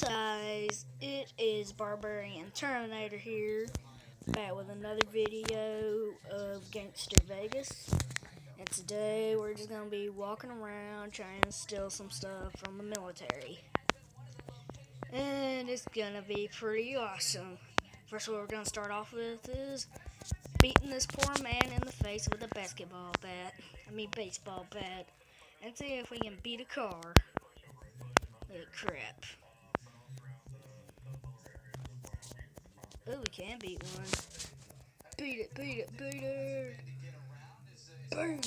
Guys, it is Barbarian Terminator here, back with another video of Gangster Vegas. And today we're just gonna be walking around trying to steal some stuff from the military. And it's gonna be pretty awesome. First, what we're gonna start off with is beating this poor man in the face with a baseball bat, and see if we can beat a car. Oh, crap. Oh, we can beat one. Beat it, beat it, beat it. Bam.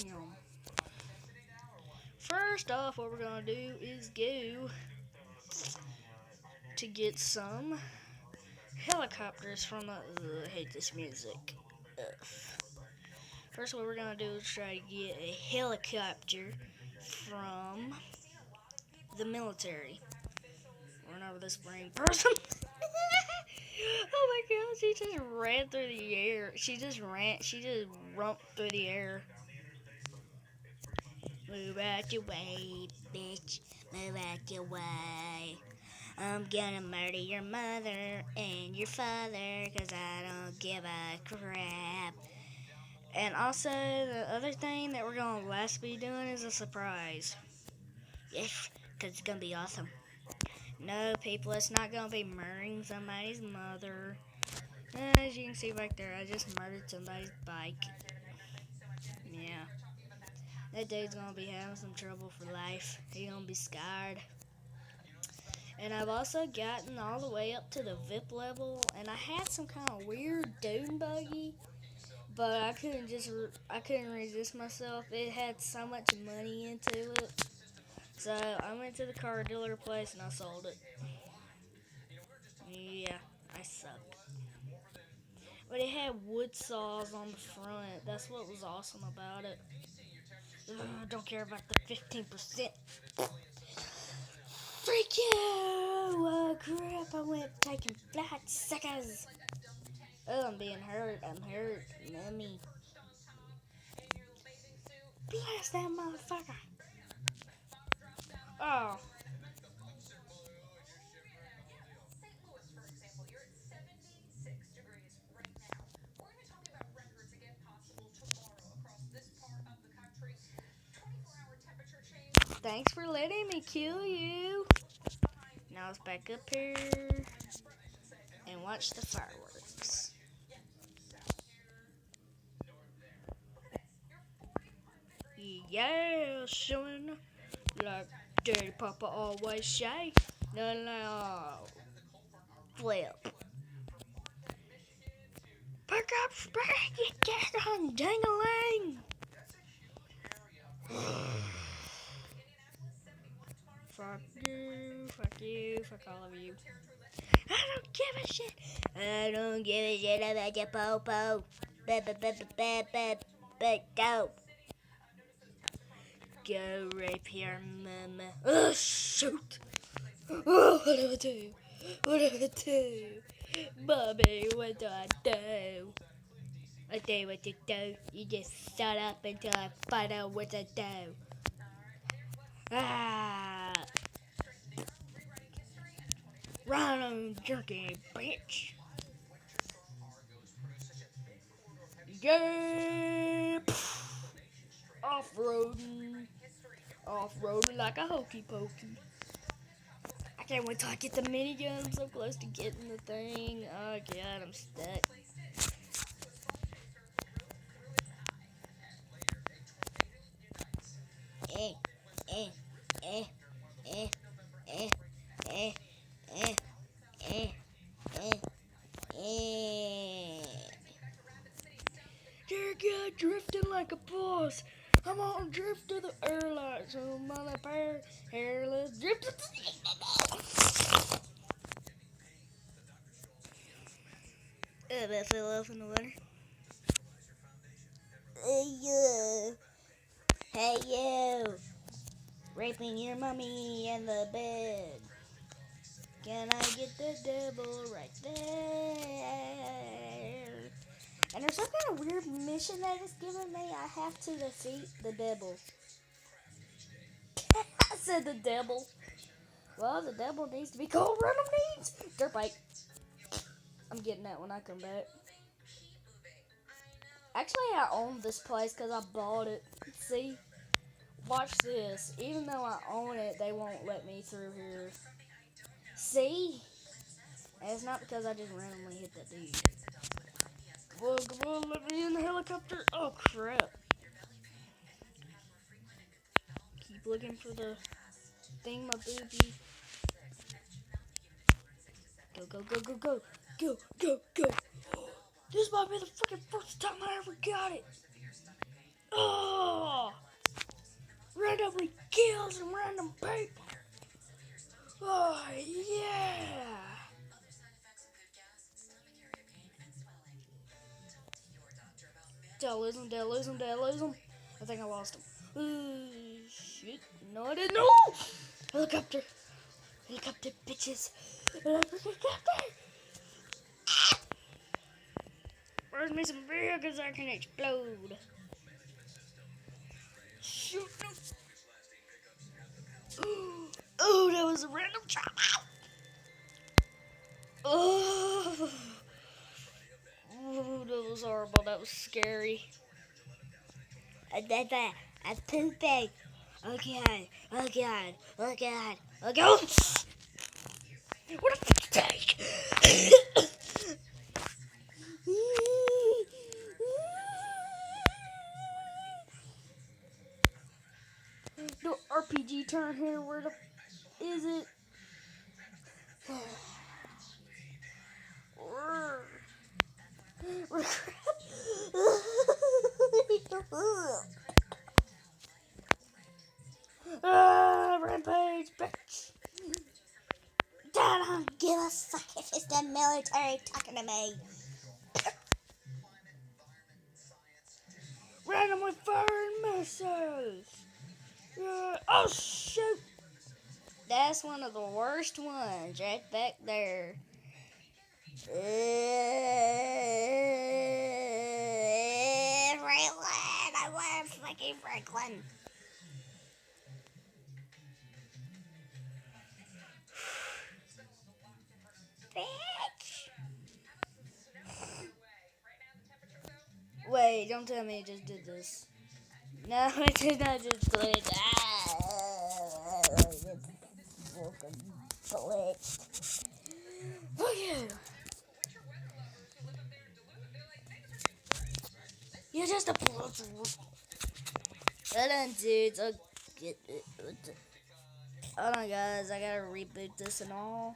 First off, what we're gonna do is go to get some helicopters from the. I hate this music. Ugh. First, what we're gonna do is try to get a helicopter from the military. Run over this brain person. Oh my god, she just ran through the air. She just rumped through the air. Move out your way, bitch. Move out your way. I'm gonna murder your mother and your father, 'cause I don't give a crap. And also, the other thing that we're gonna last be doing is a surprise. Yes, 'cause it's gonna be awesome. No, people, it's not gonna be murdering somebody's mother. As you can see back there, I just murdered somebody's bike. Yeah. That dude's gonna be having some trouble for life. He's gonna be scarred. And I've also gotten all the way up to the VIP level, and I had some kind of weird dune buggy, but I couldn't resist myself. It had so much money into it, so I went to the car dealer place and I sold it. Yeah, I sucked. But it had wood saws on the front. That's what was awesome about it. Ugh, don't care about the 15%. Freak you! Oh crap, I went taking flight, suckers! Oh, I'm being hurt. I'm hurt. Mummy. Blast that motherfucker. Oh. Thanks for letting me kill you. Now let's back up here and watch the fireworks. Yeah, son. Like Daddy Papa always say. No. Flip. Pick up speed, you get on ding-a-ling. Fuck you, fuck all of you. I don't give a shit. I don't give a shit about your popo. Go. Go rape your mama. Oh, shoot. Oh, what do I do? What do I do? Bobby, what do I do? I tell you what to do. You just shut up until I find out what to do. Ah. Run on, jerky, bitch. Yeah. Off-roading. Off-roading like a hokey pokey. I can't wait till I get the minigun. I'm so close to getting the thing. Oh god, I'm stuck. Eh, eh, eh, eh, eh, eh, eh, eh, eh, eh. Dear God, drifting like a boss. I'm on drift to the airline, so my pair hairless drift. That fell off in the water. Hey you, raping your mommy in the bed. Can I get the devil right there? And there's some kind of weird mission that it's giving me. I have to defeat the devil. I said the devil. Well, the devil needs to be called random needs. Dirt bike. I'm getting that when I come back. Actually, I own this place because I bought it. See? Watch this. Even though I own it, they won't let me through here. See? And it's not because I just randomly hit that dude. Well, come on, let me in the helicopter. Oh, crap. Keep looking for the thingamaboogie. Go, go, go, go, go. Go, go, go. This might be the fucking first time I ever got it. Oh! Randomly kills some random people. Oh, yeah. Did I lose him? Did I lose him? Did I lose him? I think I lost him. Shit. No, I didn't. No! Helicopter. Helicopter, bitches. Helicopter. Where's me some beer because I can explode? Shoot. Oh, that was a random drop out. Oh, that was horrible. That was scary. I'm pooping. Oh god. Oh god. Oh god. Oh god. What a mistake. No RPG turn here. Where the is it? Rampage, bitch. Don't give a fuck if it's the military talking to me. Randomly firing missiles. Oh shoot! That's one of the worst ones right back there. Franklin! I want fucking Franklin. Bitch! Wait, don't tell me it just did this. No, it did not just glitch. It's fucking glitched. Fuck you! You're just a blood. Hold on, dudes. I'll get it. Hold on, guys. I gotta reboot this and all.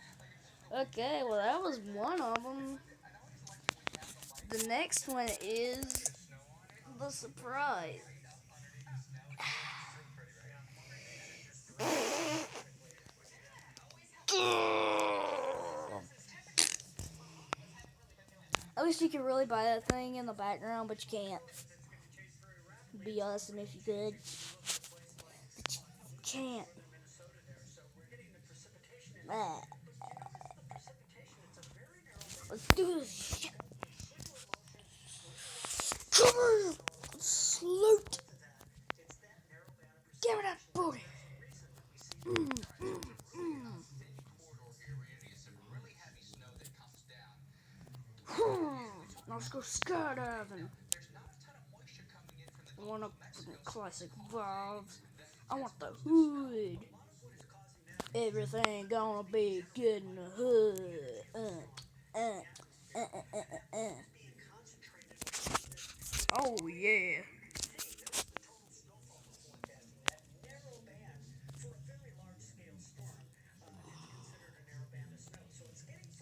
Okay, well, that was one of them. The next one is the surprise. I wish you could really buy that thing in the background, but you can't. It'd be awesome if you could. But you can't. Let's do this shit. Come here, sloot. Give me that booty. Let's go skydiving. I want a classic vibes. I want the hood. Everything gonna be good in the hood. Oh yeah.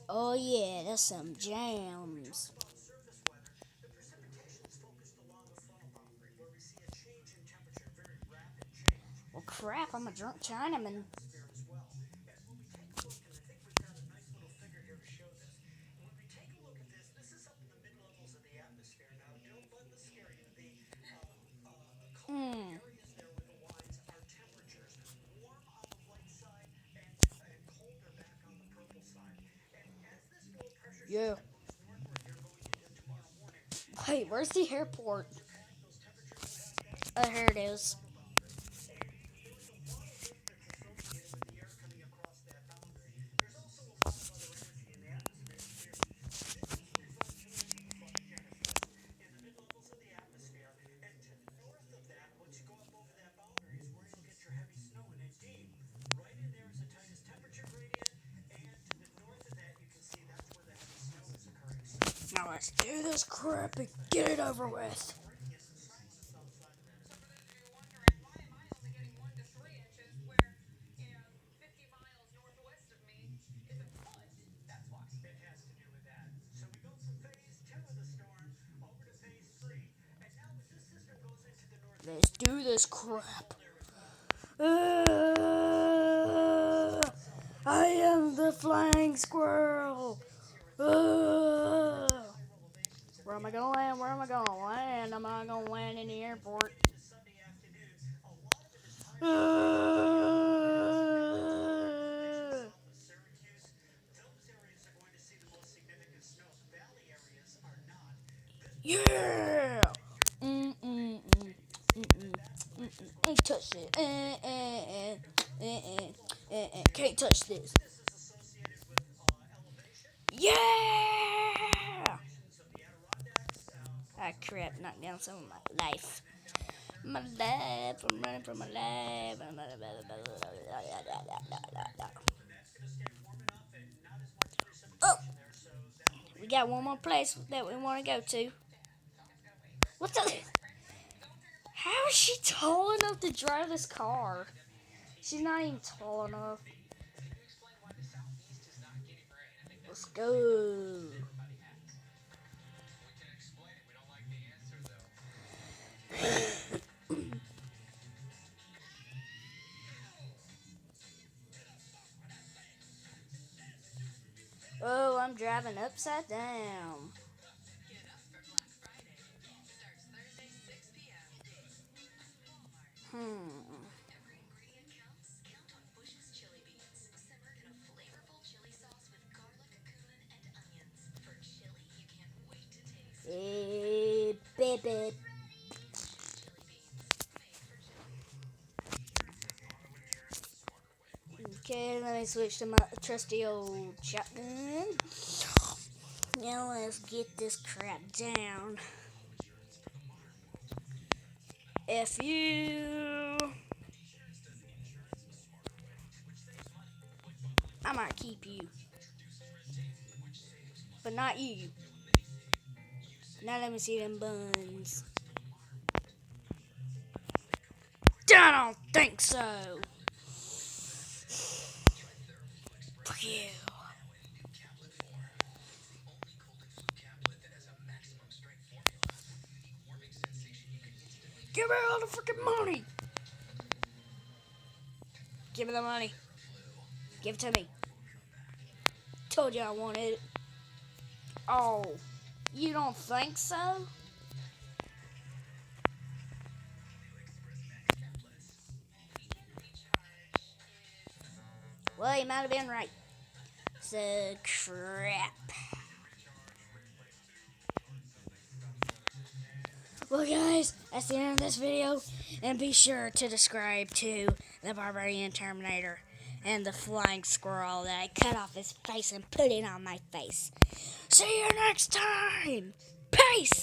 Oh yeah, that's some jams. Well crap, I'm a drunk Chinaman. Mm. Yeah. Wait, where's the airport? Oh, here it is. Let's do this crap and get it over with. Let's do this crap. I am the flying squirrel. Where am I gonna land? Where am I gonna land? Am I gonna land in the airport? Yeah! Ain't touch it. Can't touch this. Yeah! Ah, crap, knocked down some of my life. My life, I'm running for my life. Oh! We got one more place that we want to go to. What the? How is she tall enough to drive this car? She's not even tall enough. Let's go. Oh, I'm driving upside down. Hey, baby. Okay, let me switch to my trusty old shotgun. Now let's get this crap down. F you. I might keep you. But not you. Now let me see them buns. I don't think so. Fuck you. Give me all the freaking money. Give me the money. Give it to me. Told you I wanted it. Oh, you don't think so? Well, you might have been right. So, crap. Well, guys, that's the end of this video. And be sure to subscribe to the Barbarian Terminator and the Flying Squirrel that I cut off his face and put it on my face. See you next time. Peace.